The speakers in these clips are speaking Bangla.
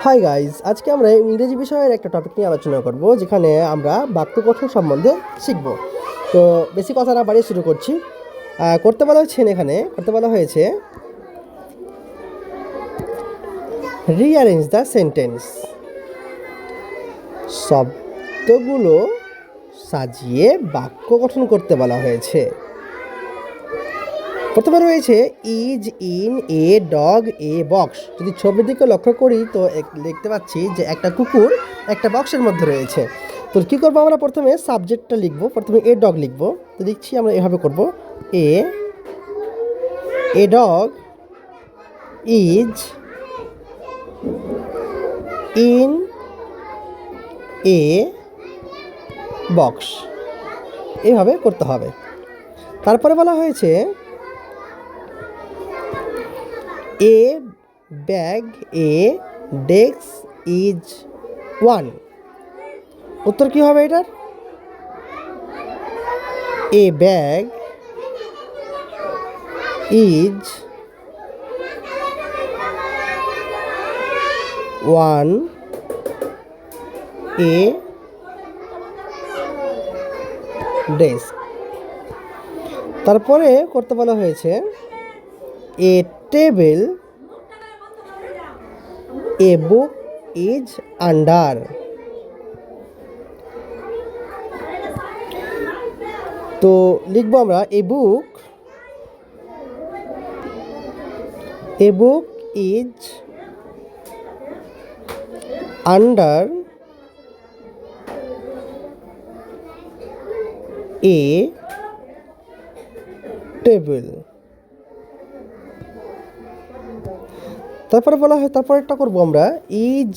হাই গাইজ, আজকে আমরা ইংরেজি বিষয়ের একটা টপিক নিয়ে আলোচনা করব, যেখানে আমরা বাক্য গঠন সম্বন্ধে শিখব। তো বেশি কথা না বাড়িয়ে শুরু করছি। করতে বলা হয়েছে রিঅ্যারেঞ্জ দ্য সেন্টেন্স, শব্দগুলো সাজিয়ে বাক্য গঠন করতে বলা হয়েছে। প্রথমে রয়েছে is, in, a dog, A box. যদি ছবির দিকে লক্ষ্য করি তো দেখতে পাচ্ছি যে একটা কুকুর একটা বক্সের মধ্যে রয়েছে। তো কী করবো, আমরা প্রথমে সাবজেক্টটা লিখবো। প্রথমে এ ডগ লিখবো। তো লিখছি আমরা এভাবে করবো, a dog is in a box, এইভাবে করতে হবে। তারপরে বলা হয়েছে a bag, a desk is on. উত্তর কী হবে এটার? A bag is on, a desk. তারপরে করতে বলা হয়েছে a table, a book is under. তো লিখবো আমরা a book is under a table. তারপরে বলা হয়, তারপরেরটা করবো আমরা is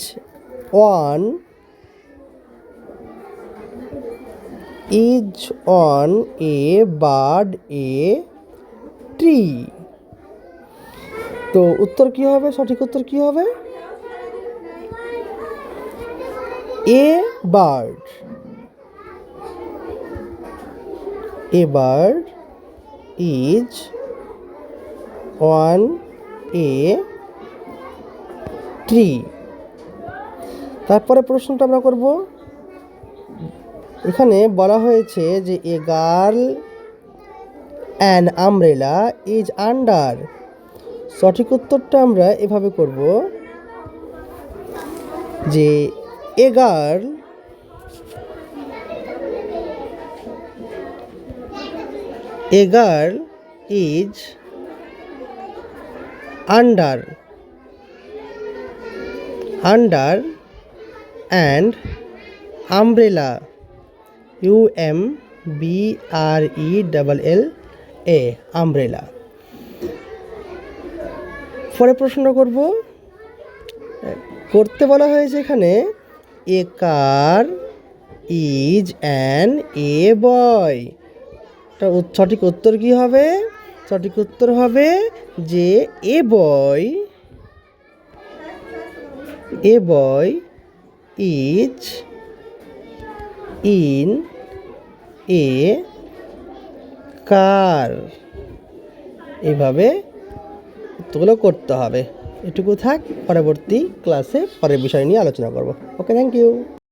on a bird a tree. তো উত্তর কি হবে? সঠিক উত্তর কি হবে? A bird is on a tree. তারপরে প্রশ্নটা আমরা করব, এখানে বলা হয়েছে যে a girl an umbrella is under. সঠিক উত্তরটা আমরা এভাবে করব যে a girl is under and umbrella, UMBRELLA, umbrella. পরে প্রশ্ন করতে বলা হয়েছে এখানে এ কার ইজ অ্যান এ বয়। সঠিক উত্তর কি হবে? সঠিক উত্তর হবে যে এ বয় ইজ ইন এ কার। এইভাবে উত্তরগুলো করতে হবে। এটুকু থাক, পরবর্তী ক্লাসে পরের বিষয় নিয়ে আলোচনা করব। ওকে, থ্যাংক ইউ।